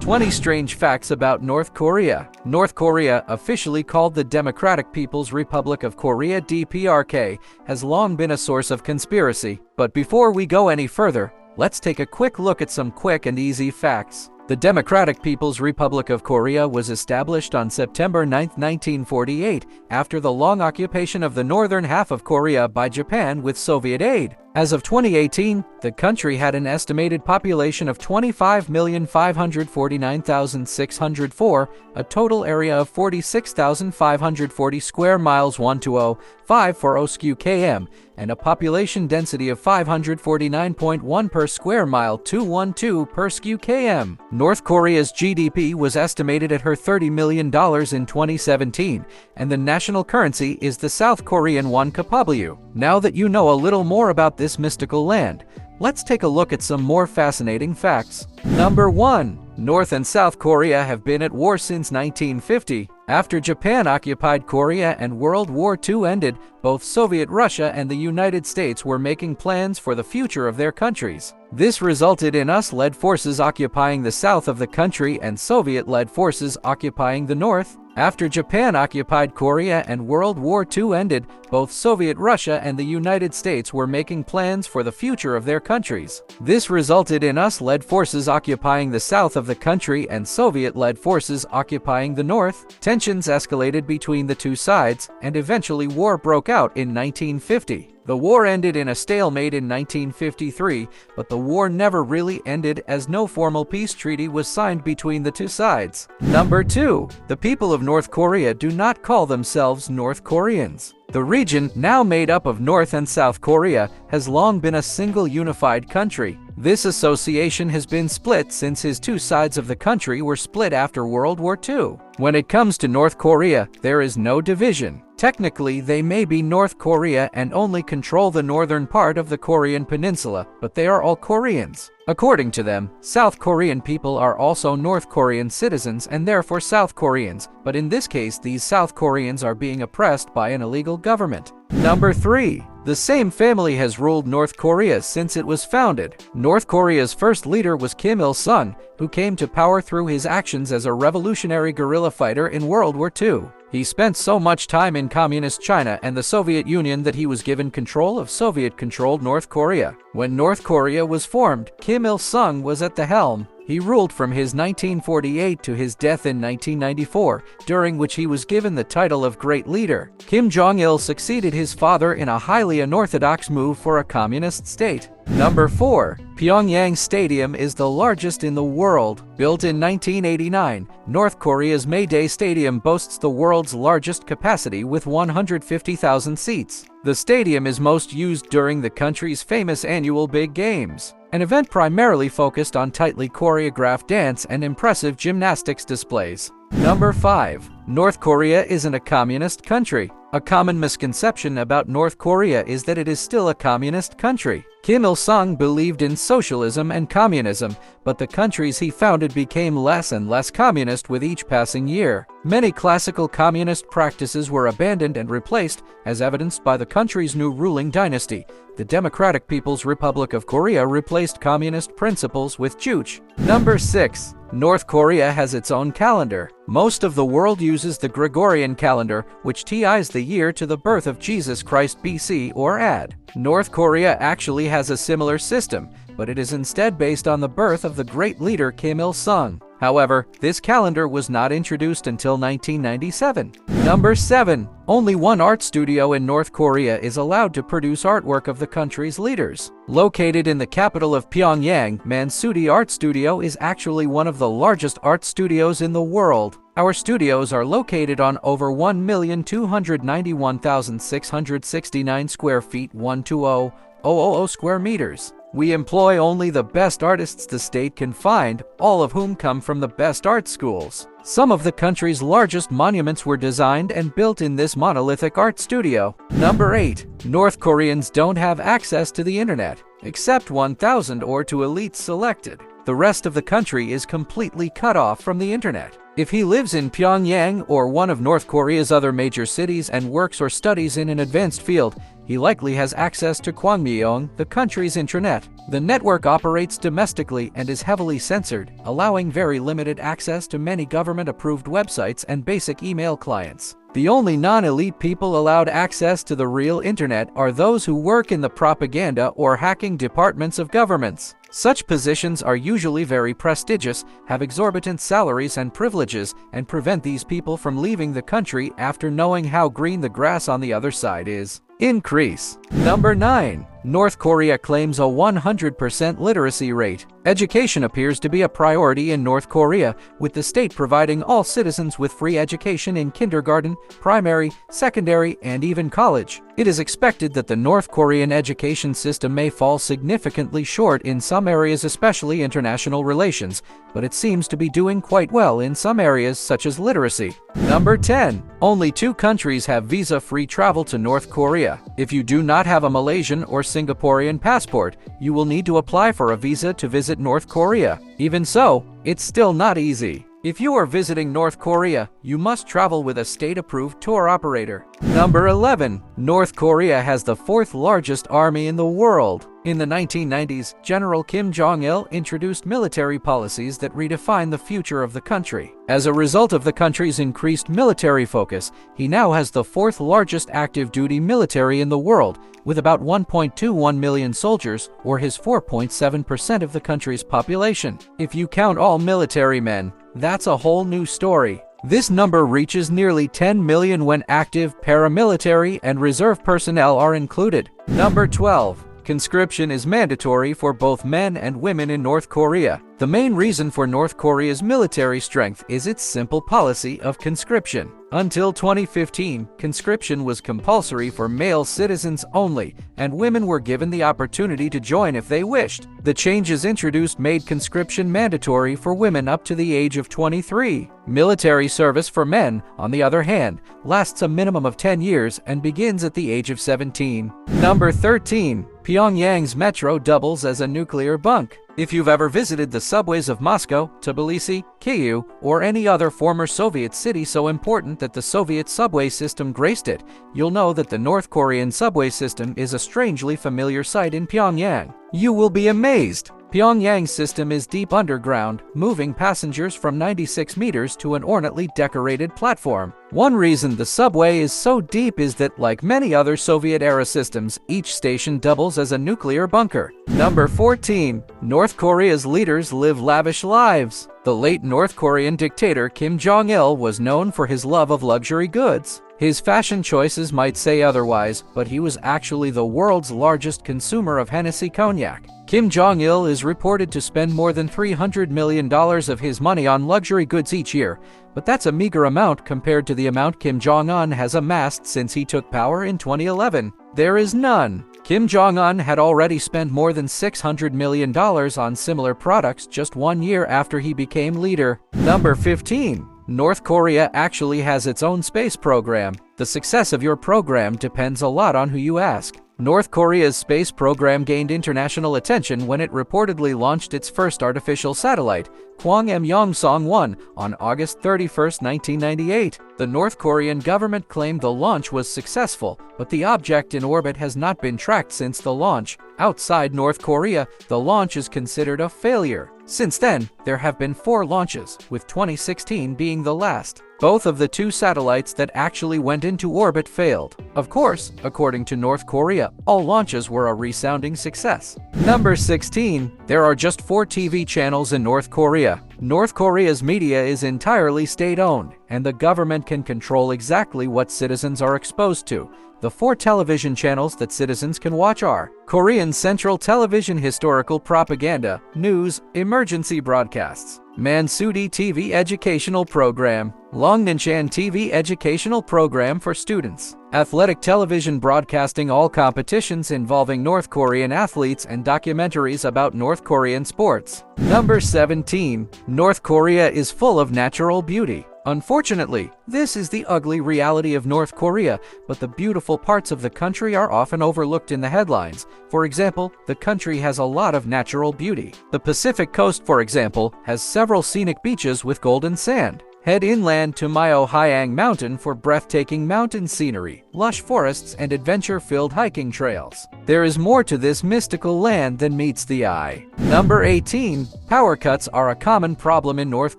20 strange facts about North Korea. North Korea, officially called the Democratic People's Republic of Korea (DPRK), has long been a source of conspiracy. But before we go any further, let's take a quick look at some quick and easy facts. The Democratic People's Republic of Korea was established on September 9, 1948, after the long occupation of the northern half of Korea by Japan with Soviet aid. As of 2018, the country had an estimated population of 25,549,604, a total area of 46,540 square miles 120,540 sq km, and a population density of 549.1 per square mile 212 per sq km. North Korea's GDP was estimated at $30 million in 2017, and the national currency is the South Korean won KWon. Now that you know a little more about this mystical land, let's take a look at some more fascinating facts. Number 1. North and South Korea have been at war since 1950. After Japan occupied Korea and World War II ended, both Soviet Russia and the United States were making plans for the future of their countries. This resulted in US-led forces occupying the south of the country and Soviet-led forces occupying the north. After Japan occupied Korea and World War II ended, both Soviet Russia and the United States were making plans for the future of their countries. This resulted in US-led forces occupying the south of the country and Soviet-led forces occupying the north. Tensions escalated between the two sides, and eventually war broke out in 1950. The war ended in a stalemate in 1953, but the war never really ended as no formal peace treaty was signed between the two sides. Number 2. The people of North Korea do not call themselves North Koreans. The region, now made up of North and South Korea, has long been a single unified country. This association has been split since his two sides of the country were split after World War II. When it comes to North Korea, there is no division. Technically, they may be North Korea and only control the northern part of the Korean peninsula, but they are all Koreans. According to them, South Korean people are also North Korean citizens and therefore South Koreans, but in this case these South Koreans are being oppressed by an illegal government. Number 3. The same family has ruled North Korea since it was founded. North Korea's first leader was Kim Il-sung, who came to power through his actions as a revolutionary guerrilla fighter in World War II. He spent so much time in Communist China and the Soviet Union that he was given control of Soviet-controlled North Korea. When North Korea was formed, Kim Il-sung was at the helm. He ruled from his 1948 to his death in 1994, during which he was given the title of Great Leader. Kim Jong-il succeeded his father in a highly unorthodox move for a communist state. Number 4. Pyongyang Stadium is the largest in the world. Built in 1989, North Korea's Mayday Stadium boasts the world's largest capacity with 150,000 seats. The stadium is most used during the country's famous annual Big Games, an event primarily focused on tightly choreographed dance and impressive gymnastics displays. Number 5. North Korea isn't a communist country. A common misconception about North Korea is that it is still a communist country. Kim Il-sung believed in socialism and communism, but the countries he founded became less and less communist with each passing year. Many classical communist practices were abandoned and replaced, as evidenced by the country's new ruling dynasty. The Democratic People's Republic of Korea replaced communist principles with Juche. Number 6. North Korea has its own calendar. Most of the world uses the Gregorian calendar, which ties the year to the birth of Jesus Christ BC or AD. North Korea actually has a similar system, but it is instead based on the birth of the great leader Kim Il-sung. However, this calendar was not introduced until 1997. Number 7. Only one art studio in North Korea is allowed to produce artwork of the country's leaders. Located in the capital of Pyongyang, Mansudi Art Studio is actually one of the largest art studios in the world. Our studios are located on over 1,291,669 square feet 120,000 square meters. We employ only the best artists the state can find, all of whom come from the best art schools. Some of the country's largest monuments were designed and built in this monolithic art studio. Number 8. North Koreans don't have access to the internet, except 1,000 or to elites selected. The rest of the country is completely cut off from the internet. If he lives in Pyongyang or one of North Korea's other major cities and works or studies in an advanced field, he likely has access to Kwangmyeong, the country's intranet. The network operates domestically and is heavily censored, allowing very limited access to many government-approved websites and basic email clients. The only non-elite people allowed access to the real internet are those who work in the propaganda or hacking departments of governments. Such positions are usually very prestigious, have exorbitant salaries and privileges, and prevent these people from leaving the country after knowing how green the grass on the other side is. Increase. Number 9. North Korea claims a 100% literacy rate. Education appears to be a priority in North Korea, with the state providing all citizens with free education in kindergarten, primary, secondary, and even college. It is expected that the North Korean education system may fall significantly short in some areas, especially international relations, but it seems to be doing quite well in some areas such as literacy. Number 10. Only 2 countries have visa-free travel to North Korea. If you do not have a Malaysian or Singaporean passport, you will need to apply for a visa to visit North Korea. Even so, it's still not easy. If you are visiting North Korea, you must travel with a state-approved tour operator. Number 11. North Korea has the 4th largest army in the world. In the 1990s, General Kim Jong-il introduced military policies that redefine the future of the country. As a result of the country's increased military focus, he now has the 4th largest active-duty military in the world, with about 1.21 million soldiers, or his 4.7% of the country's population. If you count all military men, that's a whole new story. This number reaches nearly 10 million when active, paramilitary, and reserve personnel are included. Number 12. Conscription is mandatory for both men and women in North Korea. The main reason for North Korea's military strength is its simple policy of conscription. Until 2015, conscription was compulsory for male citizens only, and women were given the opportunity to join if they wished. The changes introduced made conscription mandatory for women up to the age of 23. Military service for men, on the other hand, lasts a minimum of 10 years and begins at the age of 17. Number 13. Pyongyang's metro doubles as a nuclear bunk. If you've ever visited the subways of Moscow, Tbilisi, Kyiv, or any other former Soviet city so important that the Soviet subway system graced it, you'll know that the North Korean subway system is a strangely familiar sight in Pyongyang. You will be amazed. Pyongyang's system is deep underground, moving passengers from 96 meters to an ornately decorated platform. One reason the subway is so deep is that, like many other Soviet-era systems, each station doubles as a nuclear bunker. Number 14. North Korea's leaders live lavish lives. The late North Korean dictator Kim Jong-il was known for his love of luxury goods. His fashion choices might say otherwise, but he was actually the world's largest consumer of Hennessy cognac. Kim Jong-il is reported to spend more than $300 million of his money on luxury goods each year, but that's a meager amount compared to the amount Kim Jong-un has amassed since he took power in 2011. There is none. Kim Jong-un had already spent more than $600 million on similar products just 1 year after he became leader. Number 15. North Korea actually has its own space program. The success of your program depends a lot on who you ask. North Korea's space program gained international attention when it reportedly launched its first artificial satellite, Pyongyang-1, on August 31, 1998. The North Korean government claimed the launch was successful, but the object in orbit has not been tracked since the launch. Outside North Korea, the launch is considered a failure. Since then, there have been 4 launches, with 2016 being the last. Both of the 2 satellites that actually went into orbit failed. Of course, according to North Korea, all launches were a resounding success. Number 16. There are just 4 TV channels in North Korea. North Korea's media is entirely state-owned, and the government can control exactly what citizens are exposed to. The 4 television channels that citizens can watch are Korean Central Television Historical Propaganda, News, Emergency Broadcasts, Mansudi TV Educational Program, Longnanchan TV Educational Program for Students, Athletic Television broadcasting all competitions involving North Korean athletes and documentaries about North Korean sports. Number 17. North Korea is full of natural beauty. Unfortunately, this is the ugly reality of North Korea, but the beautiful parts of the country are often overlooked in the headlines. For example, the country has a lot of natural beauty. The Pacific coast, for example, has several scenic beaches with golden sand. Head inland to Myohyang Mountain for breathtaking mountain scenery, lush forests, and adventure-filled hiking trails. There is more to this mystical land than meets the eye. Number 18. Power cuts are a common problem in North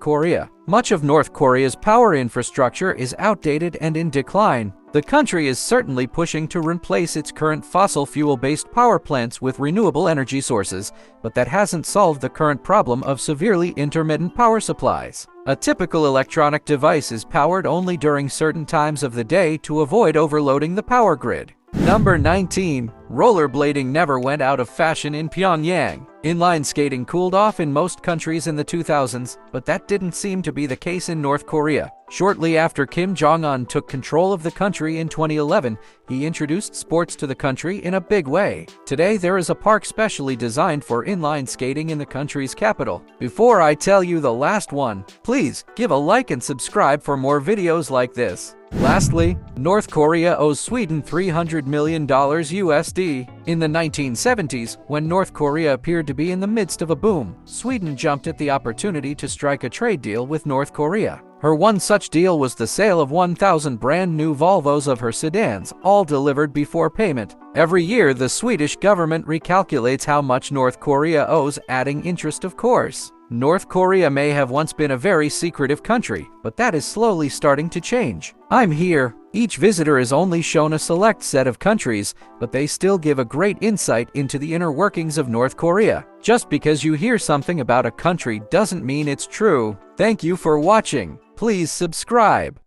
Korea. Much of North Korea's power infrastructure is outdated and in decline. The country is certainly pushing to replace its current fossil fuel-based power plants with renewable energy sources, but that hasn't solved the current problem of severely intermittent power supplies. A typical electronic device is powered only during certain times of the day to avoid overloading the power grid. Number 19. Rollerblading never went out of fashion in Pyongyang. Inline skating cooled off in most countries in the 2000s, but that didn't seem to be the case in North Korea. Shortly after Kim Jong-un took control of the country in 2011, he introduced sports to the country in a big way. Today, there is a park specially designed for inline skating in the country's capital. Before I tell you the last one, please give a like and subscribe for more videos like this. Lastly, North Korea owes Sweden $300 million USD. In the 1970s, when North Korea appeared to be in the midst of a boom, Sweden jumped at the opportunity to strike a trade deal with North Korea. Her one such deal was the sale of 1,000 brand new Volvos of her sedans, all delivered before payment. Every year, the Swedish government recalculates how much North Korea owes, adding interest, of course. North Korea may have once been a very secretive country, but that is slowly starting to change. I'm here. Each visitor is only shown a select set of countries, but they still give a great insight into the inner workings of North Korea. Just because you hear something about a country doesn't mean it's true. Thank you for watching. Please subscribe.